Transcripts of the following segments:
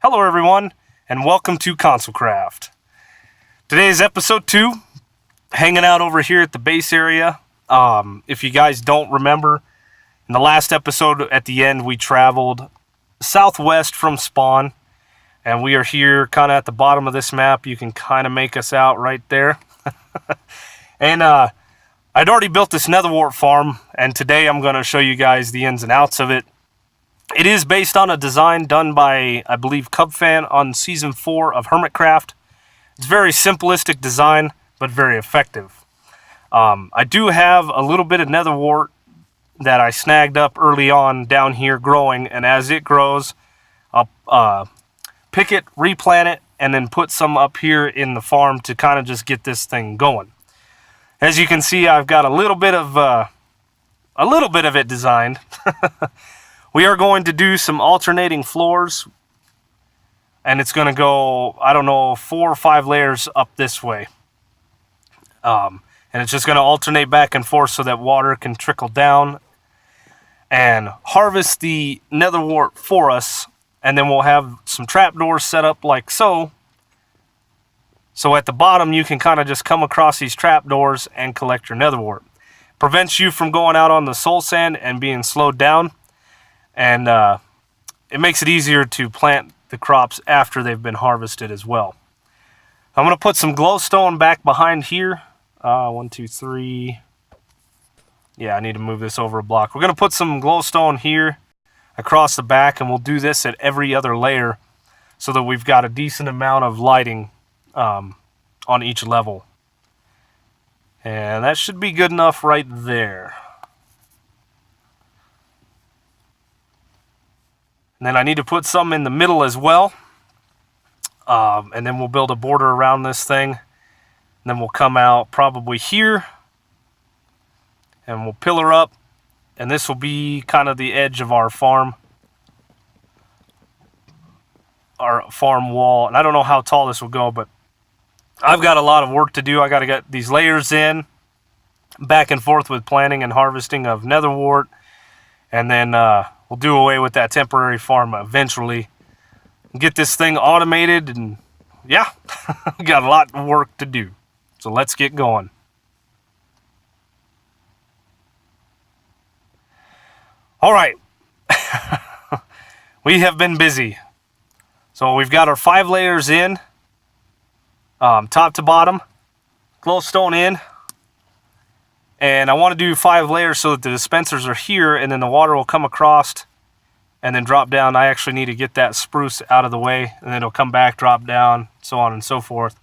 Hello everyone, and welcome to ConsoleCraft. Today's episode 2, hanging out over here at the base area. If you guys don't remember, in the last episode at the end we traveled southwest from spawn, and we are here kind of at the bottom of this map. You can kind of make us out right there. And I'd already built this nether wart farm, and today I'm going to show you guys the ins and outs of it. It is based on a design done by, I believe, Cubfan on Season 4 of Hermitcraft. It's a very simplistic design, but very effective. I do have a little bit of nether wart that I snagged up early on down here growing, and as it grows, I'll pick it, replant it, and then put some up here in the farm to kind of just get this thing going. As you can see, I've got a little bit of it designed. We are going to do some alternating floors, and it's going to go, I don't know, 4 or 5 layers up this way. And it's just going to alternate back and forth so that water can trickle down and harvest the nether wart for us. And then we'll have some trapdoors set up like so. So at the bottom, you can kind of just come across these trapdoors and collect your nether wart. Prevents you from going out on the soul sand and being slowed down. And it makes it easier to plant the crops after they've been harvested as well. I'm going to put some glowstone back behind here. 1, 2, 3. Yeah, I need to move this over a block. We're going to put some glowstone here across the back, and we'll do this at every other layer so that we've got a decent amount of lighting on each level. And that should be good enough right there. And then I need to put some in the middle as well. And then we'll build a border around this thing. And then we'll come out probably here. And we'll pillar up. And this will be kind of the edge of our farm. Our farm wall. And I don't know how tall this will go, but I've got a lot of work to do. I got to get these layers in. Back and forth with planting and harvesting of nether wart. And then we'll do away with that temporary farm eventually. Get this thing automated, and yeah, we got a lot of work to do. So let's get going. All right. We have been busy. So we've got our 5 layers in, top to bottom, glowstone in. And I want to do 5 layers so that the dispensers are here, and then the water will come across and then drop down. I actually need to get that spruce out of the way, and then it'll come back, drop down, so on and so forth.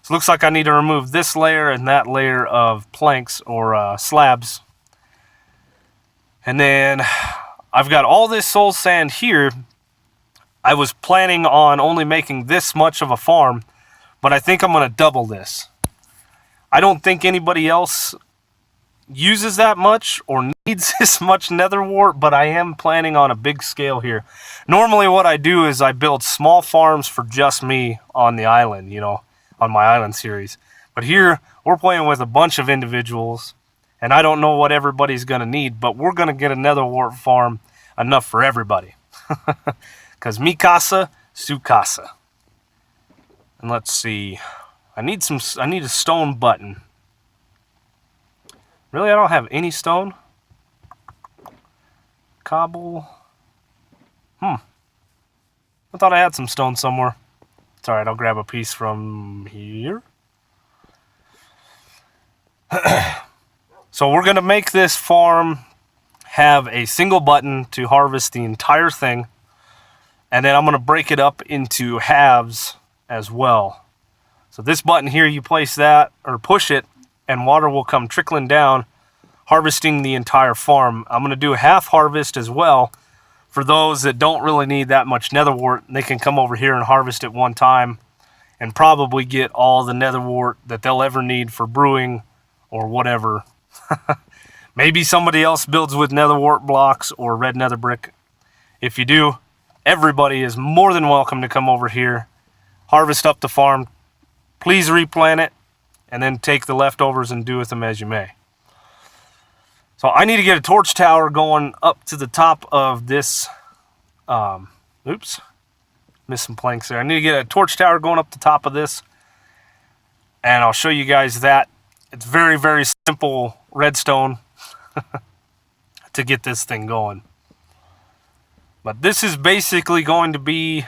So it looks like I need to remove this layer and that layer of planks or slabs. And then I've got all this soul sand here. I was planning on only making this much of a farm, but I think I'm going to double this. I don't think anybody else uses that much or needs this much nether wart, but I am planning on a big scale here. Normally what I do is I build small farms for just me on the island, you know, on my island series. But here we're playing with a bunch of individuals, and I don't know what everybody's going to need, but we're going to get a nether wart farm enough for everybody. Because mi casa, su casa. And let's see. I need a stone button. Really, I don't have any stone? Cobble. I thought I had some stone somewhere. It's alright, I'll grab a piece from here. So we're going to make this farm have a single button to harvest the entire thing. And then I'm going to break it up into halves as well. So this button here, you place that, or push it, and water will come trickling down, harvesting the entire farm. I'm going to do a half harvest as well. For those that don't really need that much nether wart, they can come over here and harvest at one time and probably get all the nether wart that they'll ever need for brewing or whatever. Maybe somebody else builds with nether wart blocks or red nether brick. If you do, everybody is more than welcome to come over here, harvest up the farm. Please replant it, and then take the leftovers and do with them as you may. So I need to get a torch tower going up to the top of this, Missed some planks there. I need to get a torch tower going up the top of this, and I'll show you guys that. It's very, very simple redstone to get this thing going. But this is basically going to be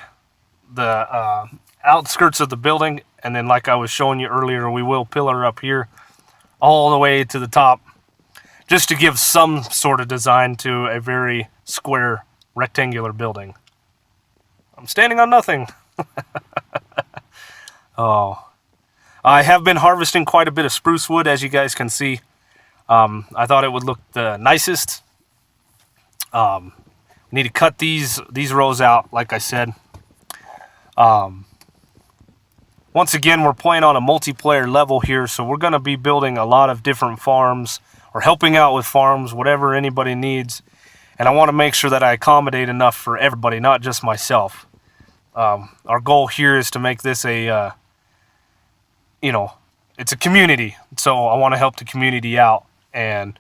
the outskirts of the building, and then like I was showing you earlier, we will pillar up here all the way to the top, just to give some sort of design to a very square rectangular building. I'm standing on nothing. Oh, I have been harvesting quite a bit of spruce wood, as you guys can see. I thought it would look the nicest. We need to cut these rows out, like I said. Once again, we're playing on a multiplayer level here, so we're going to be building a lot of different farms, or helping out with farms, whatever anybody needs. And I want to make sure that I accommodate enough for everybody, not just myself. Our goal here is to make this a, it's a community. So I want to help the community out. And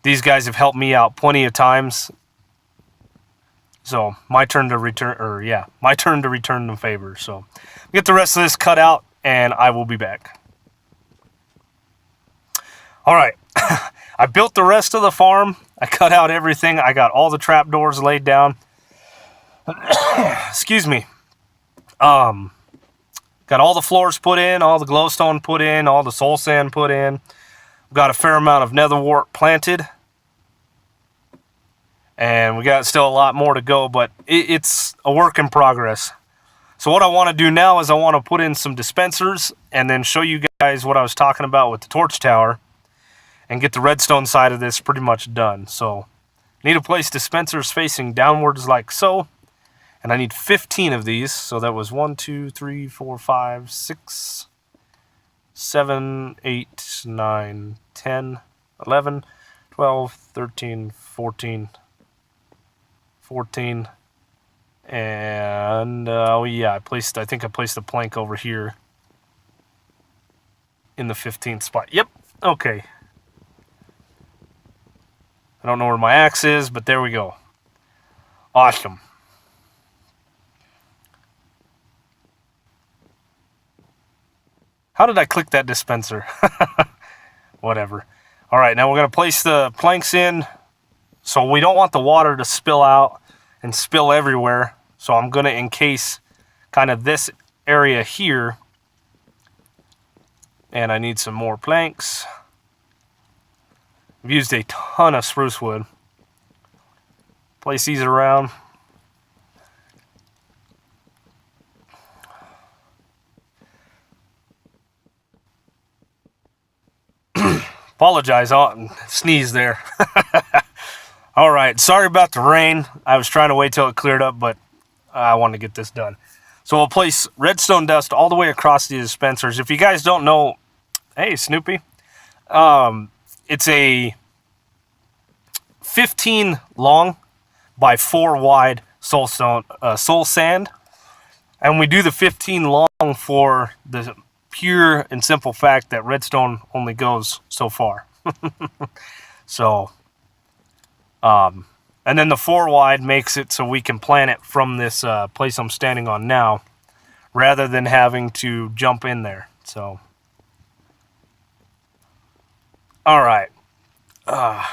these guys have helped me out plenty of times. So my turn to return the favor. So get the rest of this cut out, and I will be back. All right. I built the rest of the farm. I cut out everything. I got all the trapdoors laid down. Excuse me. Got all the floors put in, all the glowstone put in, all the soul sand put in. Got a fair amount of nether wart planted. And we got still a lot more to go, but it's a work in progress. So what I want to do now is I want to put in some dispensers and then show you guys what I was talking about with the torch tower, and get the redstone side of this pretty much done. So I need to place dispensers facing downwards like so. And I need 15 of these. So that was 1, 2, 3, 4, 5, 6, 7, 8, 9, 10, 11, 12, 13, 14, 14. And yeah, I think I placed the plank over here in the 15th spot. Yep. Okay. I don't know where my axe is, but there we go. Awesome. How did I click that dispenser? Whatever. All right, now we're going to place the planks in. So we don't want the water to spill out and spill everywhere. So I'm going to encase kind of this area here. And I need some more planks. I've used a ton of spruce wood. Place these around. Apologize, I'll sneeze there. All right, sorry about the rain. I was trying to wait till it cleared up, but I wanted to get this done. So we'll place redstone dust all the way across the dispensers. If you guys don't know, hey, Snoopy. It's a 15 long by 4 wide soul sand. And we do the 15 long for the pure and simple fact that redstone only goes so far. So, and then the 4 wide makes it so we can plant it from this place I'm standing on now, rather than having to jump in there. So, all right. Now,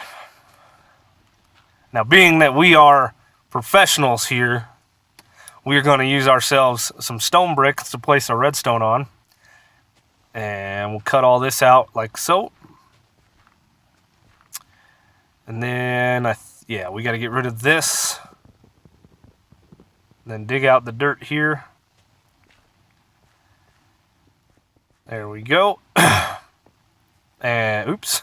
being that we are professionals here, we're going to use ourselves some stone bricks to place our redstone on. And we'll cut all this out like so. And then, yeah, we got to get rid of this. Then dig out the dirt here. There we go. And, oops.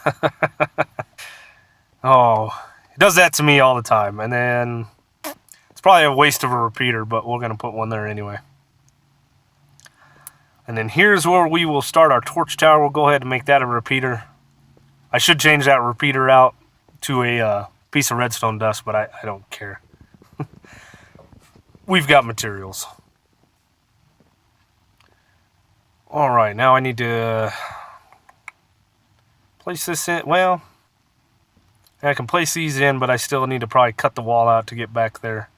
Oh, it does that to me all the time. And then, it's probably a waste of a repeater, but we're going to put one there anyway. And then here's where we will start our torch tower. We'll go ahead and make that a repeater. I should change that repeater out to a piece of redstone dust, but I don't care. We've got materials. All right, now I need to place this in. Well, I can place these in, but I still need to probably cut the wall out to get back there.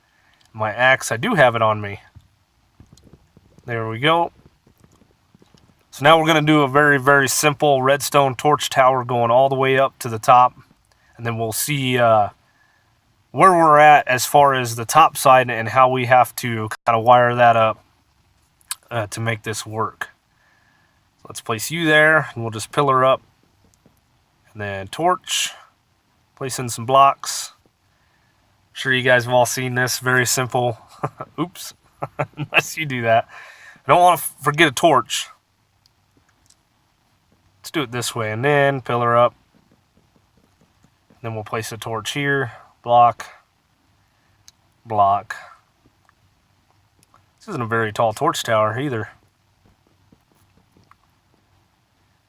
My axe, I do have it on me. There we go. So now we're going to do a very, very simple redstone torch tower going all the way up to the top. And then we'll see where we're at as far as the top side and how we have to kind of wire that up to make this work. So let's place you there, and we'll just pillar up. And then torch. Place in some blocks. I'm sure you guys have all seen this. Very simple. Oops. Unless you do that. I don't want to forget a torch. Let's do it this way. And then pillar up. Then we'll place a torch here. Block. Block. This isn't a very tall torch tower either.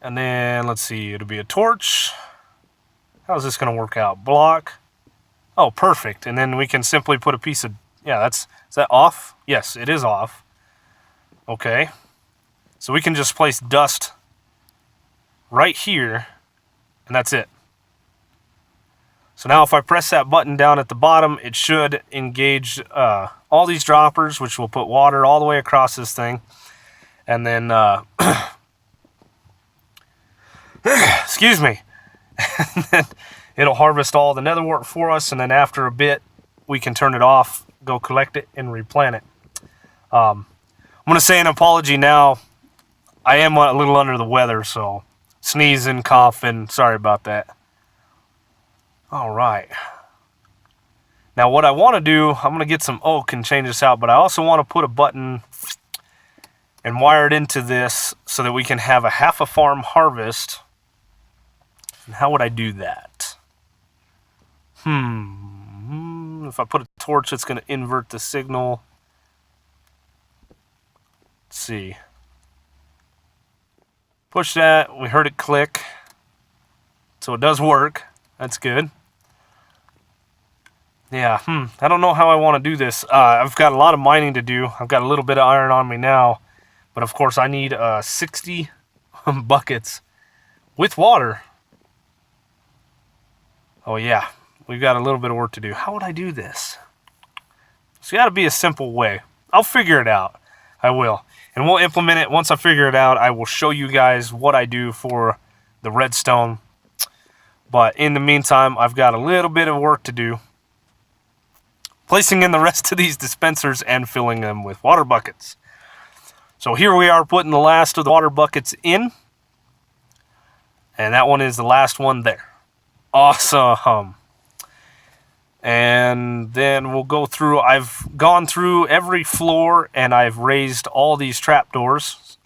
And then, let's see. It'll be a torch. How's this going to work out? Block. Oh, perfect. And then we can simply put a piece of... Yeah, is that off? Yes, it is off. Okay. So we can just place dust right here, and that's it. So now if I press that button down at the bottom, it should engage all these droppers, which will put water all the way across this thing. And then... excuse me. And then it'll harvest all the nether wart for us, and then after a bit we can turn it off, go collect it, and replant it. I'm going to say an apology now. I am a little under the weather, so sneezing, coughing, sorry about that. Alright. Now what I want to do, I'm going to get some oak and change this out, but I also want to put a button and wire it into this so that we can have a half a farm harvest. And how would I do that? If I put a torch, it's going to invert the signal. Let's see. Push that. We heard it click. So it does work. That's good. Yeah, I don't know how I want to do this. I've got a lot of mining to do. I've got a little bit of iron on me now. But of course I need 60 buckets with water. Oh yeah, we've got a little bit of work to do. How would I do this? It's got to be a simple way. I'll figure it out. I will. And we'll implement it. Once I figure it out, I will show you guys what I do for the redstone. But in the meantime, I've got a little bit of work to do. Placing in the rest of these dispensers and filling them with water buckets. So here we are putting the last of the water buckets in. And that one is the last one there. Awesome. And then we'll go through. I've gone through every floor and I've raised all these trapdoors.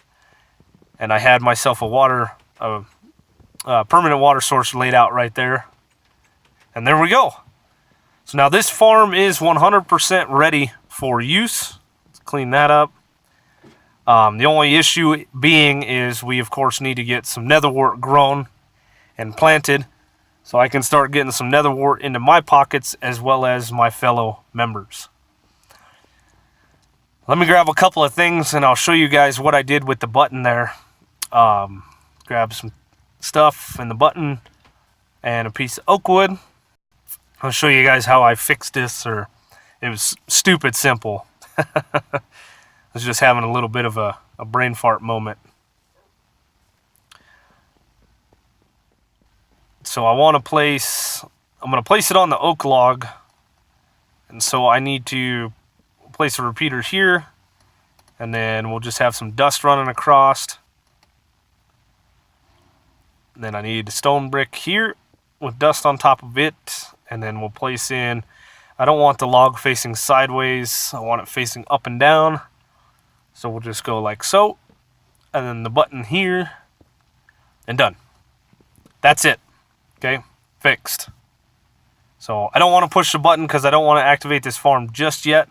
And I had myself a permanent water source laid out right there. And there we go. So now this farm is 100% ready for use. Let's clean that up. The only issue being is we of course need to get some nether wart grown and planted so I can start getting some nether wart into my pockets as well as my fellow members. Let me grab a couple of things and I'll show you guys what I did with the button there. Grab some stuff in the button and a piece of oak wood. I'll show you guys how I fixed this. It was stupid simple. I was just having a little bit of a brain fart moment. So I'm going to place it on the oak log. And so I need to place a repeater here. And then we'll just have some dust running across. And then I need a stone brick here with dust on top of it. And then we'll place in, I don't want the log facing sideways. I want it facing up and down. So we'll just go like so. And then the button here. And done. That's it. Okay, fixed. So I don't want to push the button because I don't want to activate this farm just yet.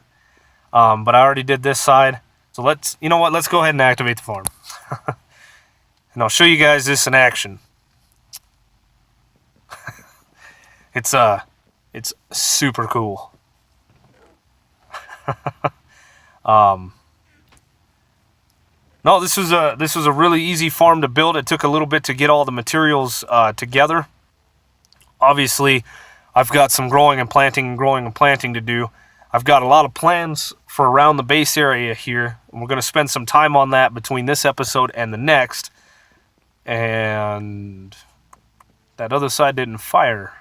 But I already did this side. So you know what, let's go ahead and activate the farm. And I'll show you guys this in action. It's super cool. No, this was a really easy farm to build. It took a little bit to get all the materials together. Obviously, I've got some growing and planting to do. I've got a lot of plans for around the base area here. We're going to spend some time on that between this episode and the next. And that other side didn't fire.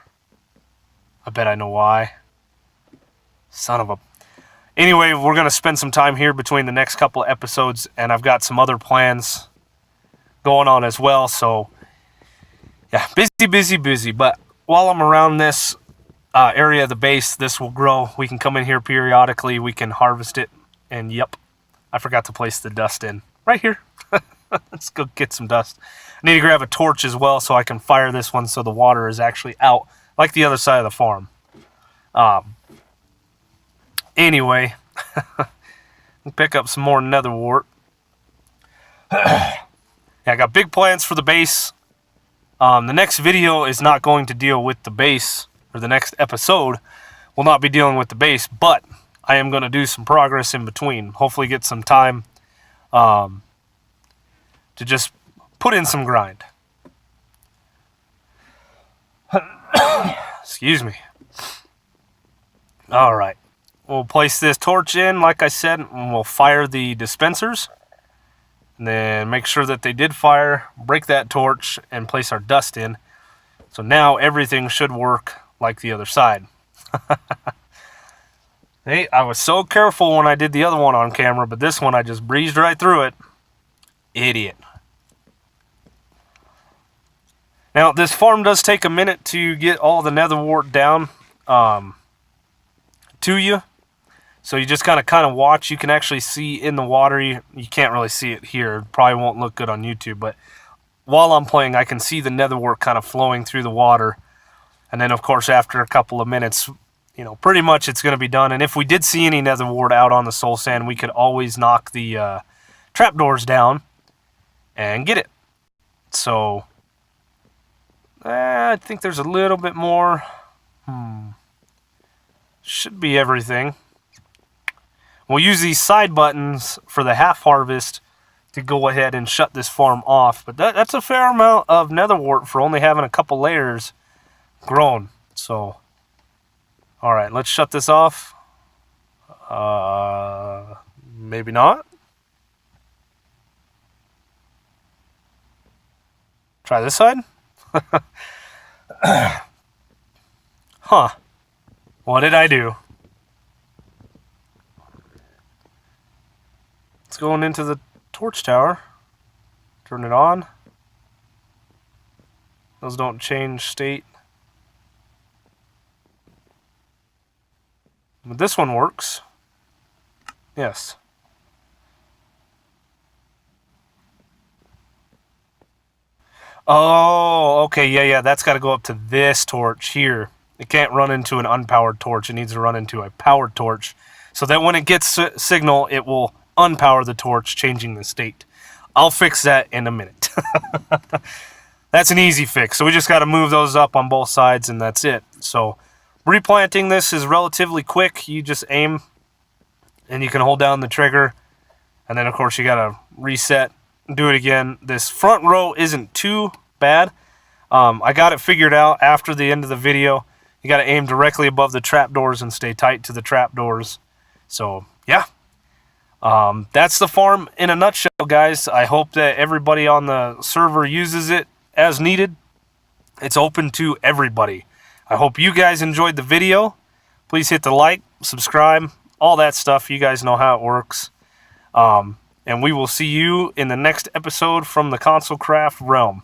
I bet I know why. Son of a... Anyway, we're going to spend some time here between the next couple of episodes, and I've got some other plans going on as well. So, yeah, busy. But while I'm around this area of the base, this will grow. We can come in here periodically. We can harvest it. And, yep, I forgot to place the dust in. Right here. Let's go get some dust. I need to grab a torch as well so I can fire this one so the water is actually out, like the other side of the farm. Anyway, pick up some more nether wart. Yeah, I got big plans for the base. The next video is not going to deal with the base, or the next episode will not be dealing with the base, but I am going to do some progress in between. Hopefully get some time to just put in some grind. Excuse me. All right. We'll place this torch in, like I said, and we'll fire the dispensers. And then make sure that they did fire, break that torch, and place our dust in. So now everything should work like the other side. Hey, I was so careful when I did the other one on camera, but this one I just breezed right through it. Idiot. Now, this farm does take a minute to get all the nether wart down to you. So you just kind of watch. You can actually see in the water. You can't really see it here. It probably won't look good on YouTube. But while I'm playing, I can see the nether wart kind of flowing through the water. And then, of course, after a couple of minutes, you know, pretty much it's going to be done. And if we did see any nether wart out on the soul sand, we could always knock the trapdoors down and get it. So I think there's a little bit more. Should be everything. We'll use these side buttons for the half harvest to go ahead and shut this farm off. But that's a fair amount of nether wart for only having a couple layers grown. So, all right, let's shut this off. Maybe not. Try this side. Huh. What did I do? It's going into the torch tower. Turn it on. Those don't change state. But this one works. Yes. Oh, okay, yeah, that's got to go up to this torch here. It can't run into an unpowered torch. It needs to run into a powered torch. So that when it gets signal, it will unpower the torch, changing the state. I'll fix that in a minute. That's an easy fix. So we just got to move those up on both sides, and that's it. So replanting this is relatively quick. You just aim, and you can hold down the trigger. And then, of course, you got to reset and do it again. This front row isn't too bad. I got it figured out after the end of the video. You got to aim directly above the trapdoors and stay tight to the trapdoors. So, yeah. That's the farm in a nutshell, guys. I hope that everybody on the server uses it as needed. It's open to everybody. I hope you guys enjoyed the video. Please hit the like, subscribe, all that stuff. You guys know how it works. And we will see you in the next episode from the Console Craft realm.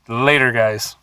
Later, guys.